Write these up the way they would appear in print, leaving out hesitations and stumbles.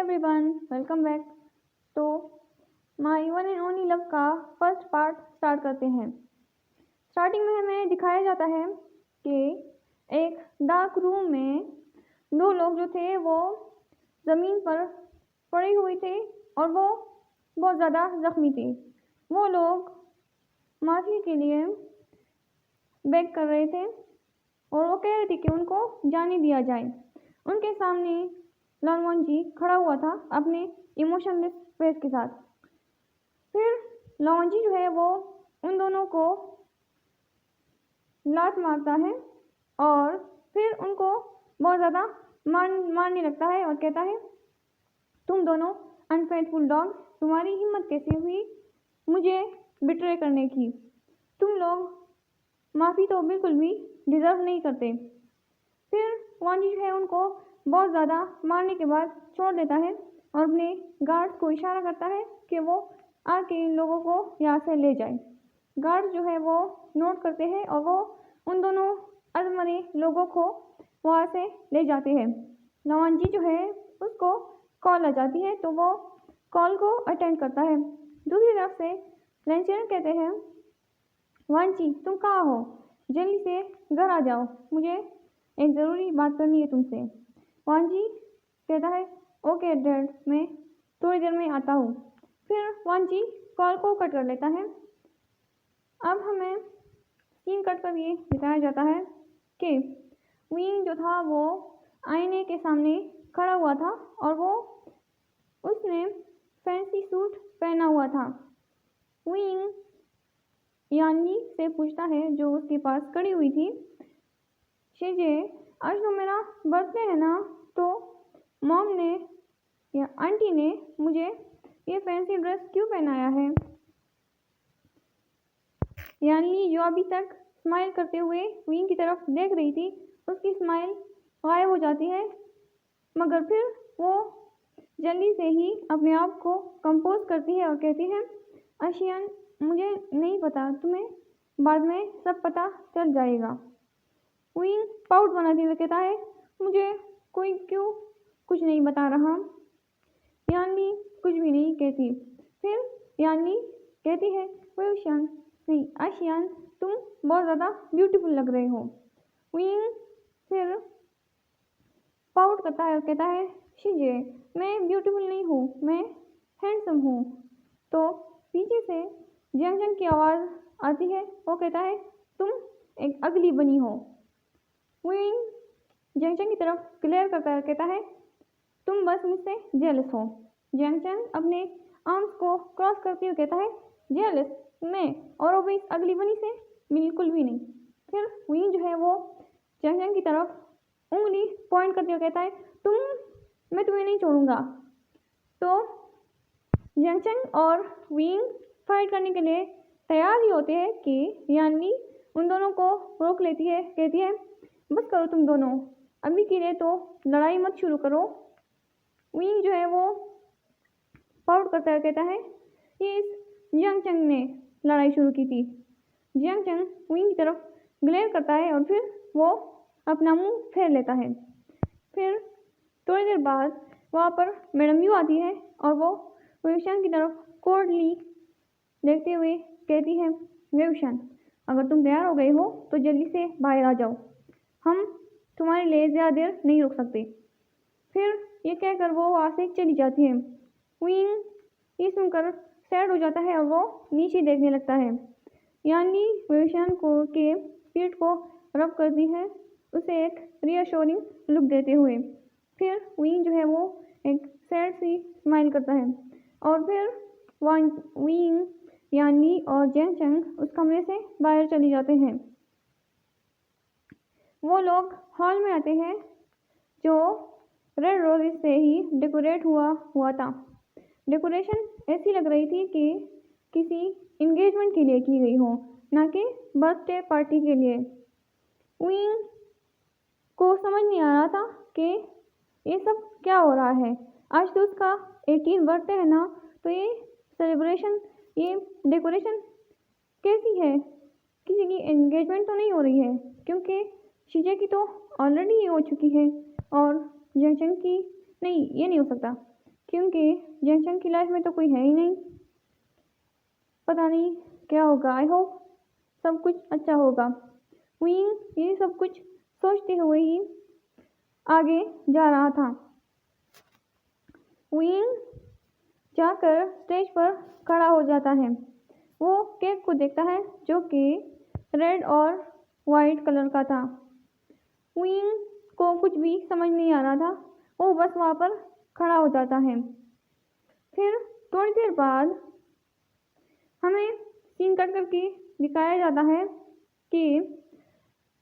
Everyone, welcome back. तो my one and only love का first part start करते हैं। स्टार्टिंग में हमें दिखाया जाता है कि एक डार्क रूम में दो लोग जो थे वो ज़मीन पर पड़े हुए थे और वो बहुत ज़्यादा ज़ख्मी थे। वो लोग माफ़ी के लिए बेग कर रहे थे और वो कह रहे थे कि उनको जाने दिया जाए। उनके सामने लालमोहन जी खड़ा हुआ था अपने इमोशनलेस फेस के साथ। फिर लालमोहन जी जो है वो उन दोनों को लात मारता है और फिर उनको बहुत ज़्यादा मारने लगता है और कहता है, तुम दोनों अनफेथफुल डॉग, तुम्हारी हिम्मत कैसे हुई मुझे बिट्रे करने की? तुम लोग माफ़ी तो बिल्कुल भी डिज़र्व नहीं करते। फिर वानी जो है उनको बहुत ज़्यादा मारने के बाद छोड़ देता है और अपने गार्ड्स को इशारा करता है कि वो आके इन लोगों को यहाँ से ले जाए। गार्ड्स जो है वो नोट करते हैं और वो उन दोनों अधमरे लोगों को वहाँ से ले जाते हैं। नवान जी जो है उसको कॉल आ जाती है तो वो कॉल को अटेंड करता है। दूसरी तरफ से लेंचरन कहते हैं, वांची तुम कहाँ हो? जल्दी से घर आ जाओ, मुझे एक ज़रूरी बात करनी है तुमसे। वांची कहता है, ओके डैड, मैं थोड़ी देर में आता हूँ। फिर वांची कॉल को कट कर लेता है। अब हमें सीन कट कर ये दिखाया जाता है कि विंग जो था वो आईने के सामने खड़ा हुआ था और वो उसने फैंसी सूट पहना हुआ था। विंग यानी से पूछता है, जो उसके पास खड़ी हुई थी, शिजे आज तो मेरा बर्थडे है ना, तो मॉम ने या आंटी ने मुझे ये फैंसी ड्रेस क्यों पहनाया है? यानी जो अभी तक स्माइल करते हुए विंग की तरफ देख रही थी, उसकी स्माइल गायब हो जाती है, मगर फिर वो जल्दी से ही अपने आप को कंपोज करती है और कहती है, आशियान मुझे नहीं पता, तुम्हें बाद में सब पता चल जाएगा। विंग पाउट बनाते हुए कहता है, मुझे कोई क्यों कुछ नहीं बता रहा? यानी कुछ भी नहीं कहती। फिर यानी कहती है, आशियान नहीं, आशियान तुम बहुत ज़्यादा ब्यूटीफुल लग रहे हो। विंग फिर पाउट करता है और कहता है, शिजे मैं ब्यूटीफुल नहीं हूँ, मैं हैंडसम हूँ। तो पीछे से जंग की आवाज़ आती है। वो कहता है, तुम एक अगली बनी हो। विंग जंग की तरफ क्लियर करता है, कहता है, तुम बस मुझसे जेलस हो। जंग अपने आर्म्स को क्रॉस करते हुए कहता है, जेलस मैं और वो भी इस अगली बनी से? बिल्कुल भी नहीं। फिर विंग जो है वो जंग की तरफ उंगली पॉइंट करते हुए कहता है, मैं तुम्हें नहीं छोड़ूंगा। तो जंग और विंग फाइट करने के लिए तैयार ही होते हैं कि यानी उन दोनों को रोक लेती है, कहती है, बस करो तुम दोनों, अभी के लिए तो लड़ाई मत शुरू करो। विंग जो है वो पाउट करता है, कहता है, ये इस जंग ने लड़ाई शुरू की थी। जंग विंग की तरफ ग्लेयर करता है और फिर वो अपना मुंह फेर लेता है। फिर थोड़ी देर बाद वहाँ पर मैडम यू आती है और वो वेवशान की तरफ कोल्डली देखते हुए कहती है, वेवशान अगर तुम तैयार हो गए हो तो जल्दी से बाहर आ जाओ, हम तुम्हारे लिए ज़्यादा देर नहीं रुक सकते। फिर ये कहकर वो वहाँ से चली जाती है। विंग ये सुनकर सैड हो जाता है और वो नीचे देखने लगता है। यानी वेवशान को के पीठ को रब करती है, उसे एक रियशोरिंग लुक देते हुए। फिर विंग जो है वो एक सैड सी स्माइल करता है और फिर विंग यानी और जंग उस कमरे से बाहर चली जाते हैं। वो लोग हॉल में आते हैं जो रेड रोजेस से ही डेकोरेट हुआ था। डेकोरेशन ऐसी लग रही थी कि किसी इंगेजमेंट के लिए की गई हो, ना कि बर्थडे पार्टी के लिए। विंग को समझ नहीं आ रहा था कि ये सब क्या हो रहा है। आज तो उसका 18 बर्थडे है ना, तो ये सेलिब्रेशन, ये डेकोरेशन कैसी है? किसी की एंगेजमेंट तो नहीं हो रही है, क्योंकि शीजे की तो ऑलरेडी हो चुकी है और जंग की नहीं, ये नहीं हो सकता। क्योंकि जैंगशन की लाइफ में तो कोई है ही नहीं। पता नहीं क्या होगा। आई होप सब कुछ अच्छा होगा। विंग ये सब कुछ सोचते हुए ही आगे जा रहा था। विंग जाकर स्टेज पर खड़ा हो जाता है। वो केक को देखता है जो कि रेड और वाइट कलर का था। विंग को कुछ भी समझ नहीं आ रहा था। वो बस वहाँ पर खड़ा हो जाता है। फिर थोड़ी देर बाद हमें सीन कट करके दिखाया जाता है कि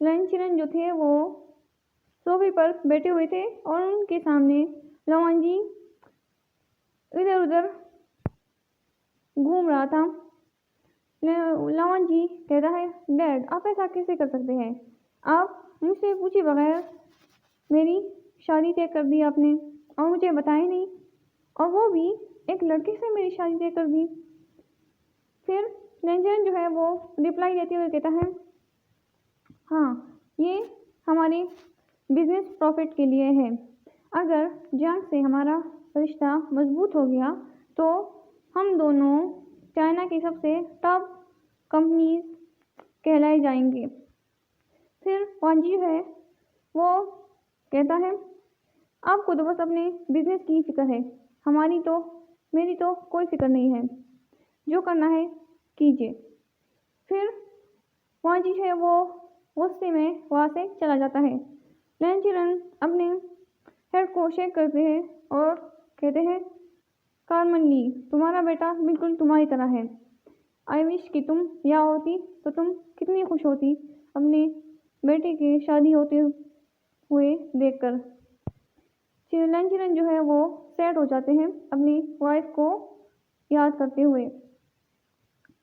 लंचरन जो थे वो सोफे पर बैठे हुए थे और उनके सामने लवन जी इधर उधर घूम रहा था। लवन जी कहता है, डैड आप ऐसा कैसे कर सकते हैं? आप मुझसे पूछे बगैर मेरी शादी तय कर दी आपने और मुझे बताया नहीं, और वो भी एक लड़के से मेरी शादी तय कर दी। फिर लंचरन जो है वो रिप्लाई देते हुए कहता है, हाँ ये हमारे बिजनेस प्रॉफिट के लिए है। अगर जंग से हमारा रिश्ता मजबूत हो गया तो हम दोनों चाइना की सबसे टॉप कंपनीज कहलाए जाएंगे। फिर वांजी है वो कहता है, आपको तो बस अपने बिजनेस की फिक्र है, मेरी तो कोई फिक्र नहीं है, जो करना है कीजिए। फिर वांजी है वो गुस्से में वहाँ से चला जाता है। लंचरन अपने हेड को शेक करते हैं और कहते हैं, कार्मन ली तुम्हारा बेटा बिल्कुल तुम्हारी तरह है। आई विश कि तुम यहाँ होती तो तुम कितनी खुश होती अपने बेटे की शादी होते हुए देखकर। लंचरन जो है वो सैड हो जाते हैं अपनी वाइफ को याद करते हुए।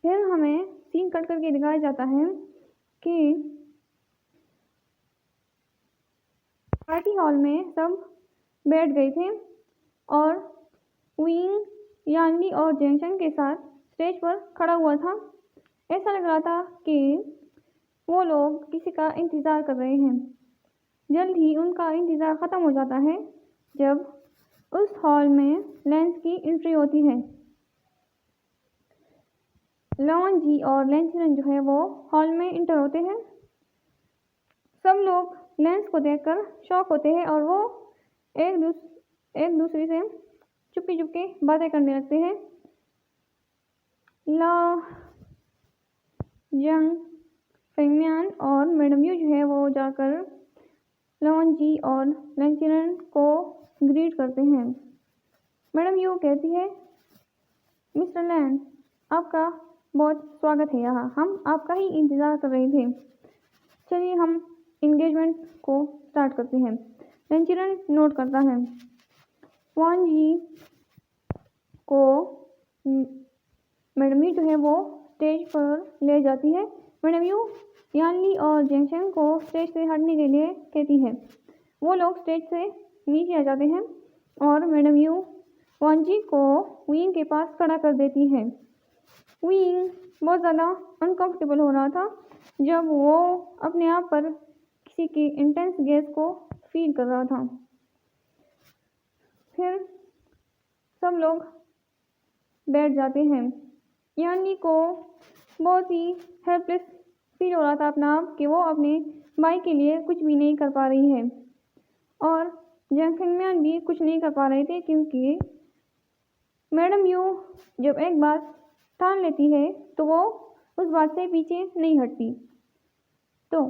फिर हमें सीन कट करके दिखाया जाता है कि पार्टी हॉल में सब बैठ गए थे और विंग यानली और जैंगशन के साथ स्टेज पर खड़ा हुआ था। ऐसा लग रहा था कि वो लोग किसी का इंतज़ार कर रहे हैं। जल्द ही उनका इंतज़ार ख़त्म हो जाता है जब उस हॉल में लेंस की एंट्री होती है। लवन जी और लंचरन जो है वो हॉल में इंटर होते हैं। सब लोग लेंस को देखकर शॉक होते हैं और वो एक दूसरे से चुपके चुपके बातें करने लगते हैं। जंग फेंगम्यान और मैडम यू जो है वो जाकर लवन जी और लंचरन को ग्रीट करते हैं। मैडम यू कहती है, मिस्टर लैन आपका बहुत स्वागत है यहाँ, हम आपका ही इंतज़ार कर रहे थे। चलिए हम इंगेजमेंट को स्टार्ट करते हैं। लंचरन नोट करता है। वान जी को मैडम यू जो है वो स्टेज पर ले जाती है। मैडम यू यानली और जैंगशन को स्टेज से हटने के लिए कहती है। वो लोग स्टेज से नीचे आ जाते हैं और मैडम यू वान जी को विंग के पास खड़ा कर देती है। विंग बहुत ज़्यादा अनकंफर्टेबल हो रहा था जब वो अपने आप पर किसी की इंटेंस गैस को फील कर रहा था। फिर सब लोग बैठ जाते हैं। यानी को बहुत ही हेल्पलेस फील हो रहा था अपना आप कि वो अपने भाई के लिए कुछ भी नहीं कर पा रही है और जंग फेंगम्यान भी कुछ नहीं कर पा रहे थे, क्योंकि मैडम यू जब एक बात ठान लेती है तो वो उस बात से पीछे नहीं हटती। तो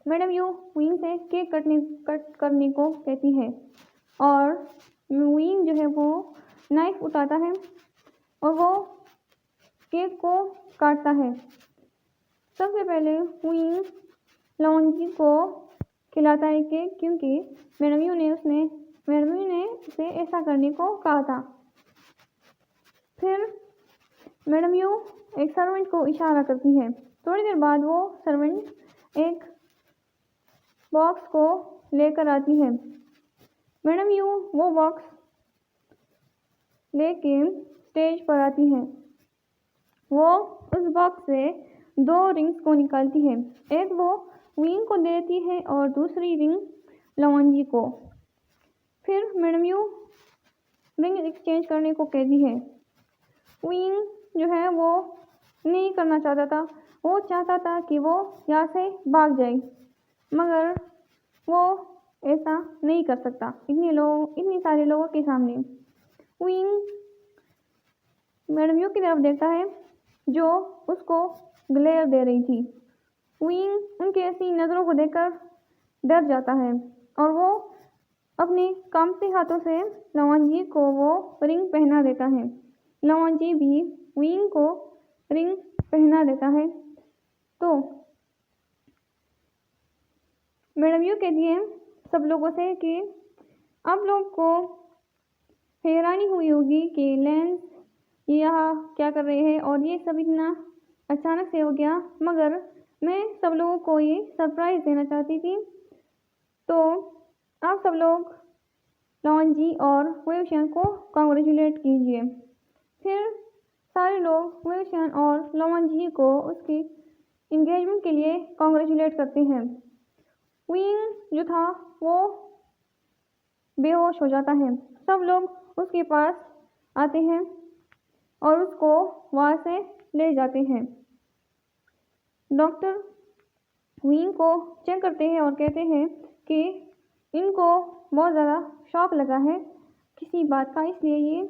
मैडम यू विंग से केक कट करने को कहती है और विंग जो है वो नाइफ उठाता है और वो केक को काटता है। सबसे पहले विंग लवन जी को खिलाता है केक, क्योंकि मैडम यू ने उसे ऐसा करने को कहा था। फिर मैडम यू एक सर्वेंट को इशारा करती है। थोड़ी देर बाद वो सर्वेंट एक बॉक्स को लेकर आती है। मैडम यू वो बॉक्स लेके स्टेज पर आती है। वो उस बॉक्स से 2 रिंग्स को निकालती है। एक वो विंग को देती है और दूसरी रिंग लवन जी को। फिर मैडम यू रिंग एक्सचेंज करने को कहती है। विंग जो है वो नहीं करना चाहता था, वो चाहता था कि वो यहाँ से भाग जाए, मगर वो ऐसा नहीं कर सकता इतने सारे लोगों के सामने। विंग मैडम यू की तरफ देखता है जो उसको ग्लेयर दे रही थी। विंग उनकी ऐसी नज़रों को देखकर डर जाता है और वो अपने कांपते हाथों से लवांजी को वो रिंग पहना देता है। लवांजी भी विंग को रिंग पहना देता है। तो मैडम यू कहती है सब लोगों से कि आप लोग को हैरानी हुई होगी कि लेंस यहाँ क्या कर रहे हैं और ये सब इतना अचानक से हो गया, मगर मैं सब लोगों को ये सरप्राइज़ देना चाहती थी। तो आप सब लोग लवांजी और वेवशन को कॉन्ग्रेचुलेट कीजिए। फिर सारे लोग वेवशन और लवांजी को उसकी इंगेजमेंट के लिए कॉन्ग्रेचुलेट करते हैं। विंग जो था वो बेहोश हो जाता है। सब लोग उसके पास आते हैं और उसको वहाँ से ले जाते हैं। डॉक्टर विंग को चेक करते हैं और कहते हैं कि इनको बहुत ज़्यादा शॉक लगा है किसी बात का, इसलिए ये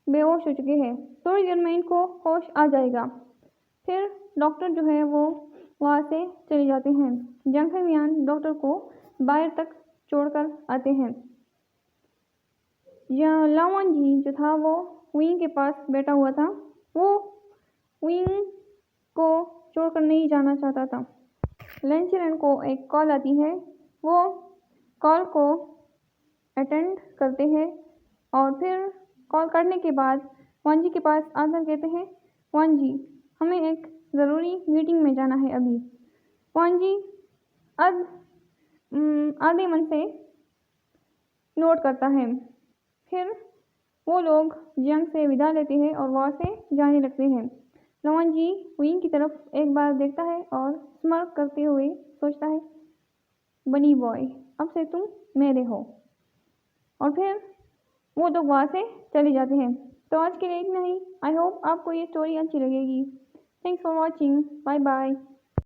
बेहोश हो चुके हैं। थोड़ी देर में इनको होश आ जाएगा। फिर डॉक्टर जो है वो वहाँ से चले जाते हैं। जंगमियान डॉक्टर को बाहर तक छोड़कर आते हैं। लावांजी जो था वो विंग के पास बैठा हुआ था, वो विंग को छोड़कर नहीं जाना चाहता था। लेंचरन को एक कॉल आती है, वो कॉल को अटेंड करते हैं और फिर कॉल करने के बाद वांजी के पास आकर कहते हैं, वांजी हमें एक ज़रूरी मीटिंग में जाना है अभी। वांजी आधे मन से नोट करता है। फिर वो लोग जंग से विदा लेते हैं और वहाँ से जाने लगते हैं। लवांजी विंग की तरफ एक बार देखता है और स्मार्ट करते हुए सोचता है, बनी बॉय अब से तुम मेरे हो। और फिर वो लोग वहाँ से चले जाते हैं। तो आज के लिए इतना ही। आई होप आपको ये स्टोरी अच्छी लगेगी। Thanks for watching. Bye bye.